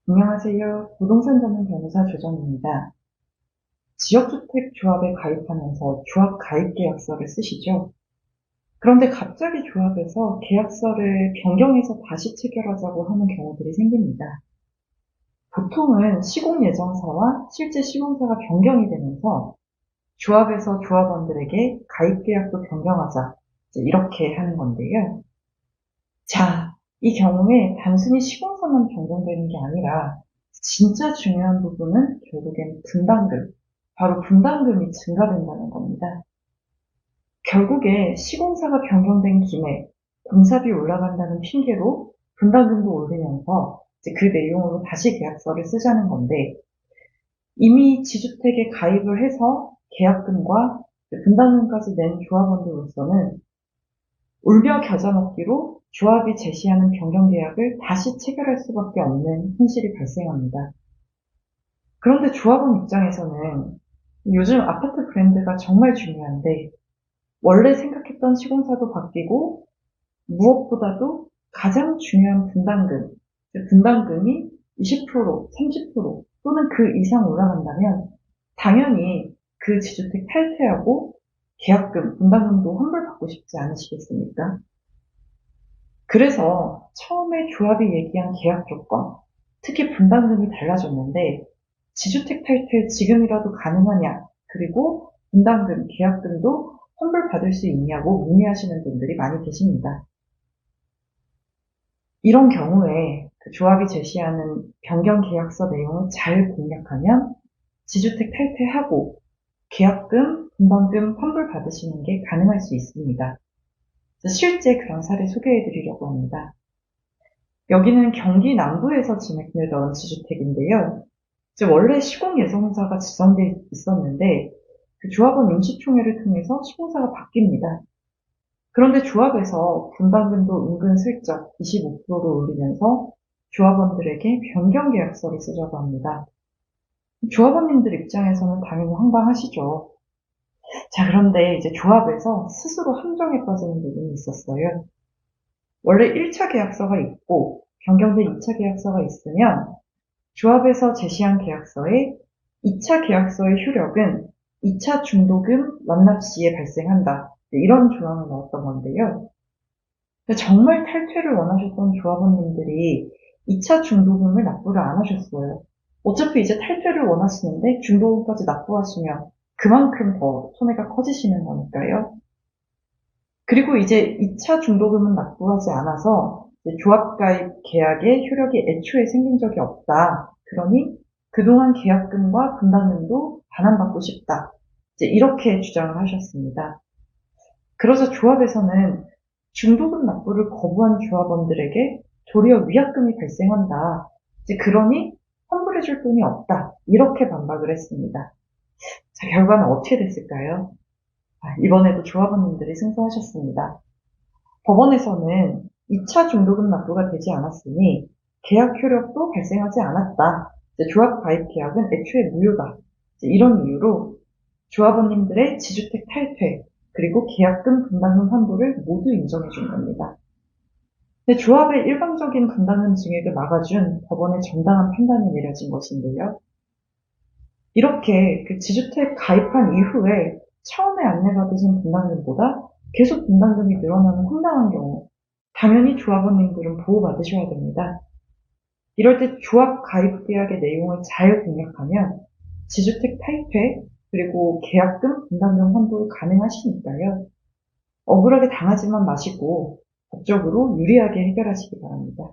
안녕하세요. 부동산 전문 변호사 조정입니다. 지역주택 조합에 가입하면서 조합 가입 계약서를 쓰시죠? 그런데 갑자기 조합에서 계약서를 변경해서 다시 체결하자고 하는 경우들이 생깁니다. 보통은 시공 예정사와 실제 시공사가 변경이 되면서 조합에서 조합원들에게 가입 계약도 변경하자, 이렇게 하는 건데요. 자, 이 경우에 단순히 시공사만 변경되는 게 아니라 진짜 중요한 부분은 결국엔 분담금, 바로 분담금이 증가된다는 겁니다. 결국에 시공사가 변경된 김에 공사비 올라간다는 핑계로 분담금도 오르면서 그 내용으로 다시 계약서를 쓰자는 건데, 이미 지주택에 가입을 해서 계약금과 분담금까지 낸 조합원들로서는 울며 겨자 먹기로 조합이 제시하는 변경 계약을 다시 체결할 수밖에 없는 현실이 발생합니다. 그런데 조합원 입장에서는 요즘 아파트 브랜드가 정말 중요한데, 원래 생각했던 시공사도 바뀌고 무엇보다도 가장 중요한 분담금이 20%, 30% 또는 그 이상 올라간다면 당연히 그 지주택 탈퇴하고 계약금, 분담금도 환불받고 싶지 않으시겠습니까? 그래서 처음에 조합이 얘기한 계약 조건, 특히 분담금이 달라졌는데 지주택 탈퇴 지금이라도 가능하냐, 그리고 분담금, 계약금도 환불받을 수 있냐고 문의하시는 분들이 많이 계십니다. 이런 경우에 그 조합이 제시하는 변경 계약서 내용을 잘 공략하면 지주택 탈퇴하고 계약금, 분담금 환불받으시는 게 가능할 수 있습니다. 실제 그런 사례 소개해 드리려고 합니다. 여기는 경기 남부에서 진행되던 지주택인데요. 원래 시공 예정사가 지정돼 있었는데 그 조합원 임시총회를 통해서 시공사가 바뀝니다. 그런데 조합에서 분담금도 은근슬쩍 25%로 올리면서 조합원들에게 변경 계약서를 쓰자고 합니다. 조합원님들 입장에서는 당연히 황당하시죠. 자, 그런데 이제 조합에서 스스로 함정에 빠지는 부분이 있었어요. 원래 1차 계약서가 있고 변경된 2차 계약서가 있으면 조합에서 제시한 계약서에 2차 계약서의 효력은 2차 중도금 완납 시에 발생한다. 이런 조항을 넣었던 건데요. 정말 탈퇴를 원하셨던 조합원님들이 2차 중도금을 납부를 안 하셨어요. 어차피 이제 탈퇴를 원하시는데 중도금까지 납부하시면 그만큼 더 손해가 커지시는 거니까요. 그리고 이제 2차 중도금은 납부하지 않아서 조합가입 계약의 효력이 애초에 생긴 적이 없다. 그러니 그동안 계약금과 분담금도 반환받고 싶다. 이제 이렇게 주장을 하셨습니다. 그러자 조합에서는 중도금 납부를 거부한 조합원들에게 도리어 위약금이 발생한다. 이제 그러니 환불해줄 돈이 없다. 이렇게 반박을 했습니다. 자, 결과는 어떻게 됐을까요? 이번에도 조합원님들이 승소하셨습니다. 법원에서는 2차 중도금 납부가 되지 않았으니 계약 효력도 발생하지 않았다. 조합 가입 계약은 애초에 무효다. 이런 이유로 조합원님들의 지주택 탈퇴, 그리고 계약금 분담금 환불을 모두 인정해 준 겁니다. 조합의 일방적인 분담금 증액을 막아준 법원의 정당한 판단이 내려진 것인데요. 이렇게 그 지주택 가입한 이후에 처음에 안내받으신 분담금보다 계속 분담금이 늘어나는 황당한 경우, 당연히 조합원님들은 보호받으셔야 됩니다. 이럴 때 조합 가입 계약의 내용을 잘 공략하면 지주택 탈퇴, 그리고 계약금, 분담금 환불 가능하시니까요. 억울하게 당하지만 마시고 법적으로 유리하게 해결하시기 바랍니다.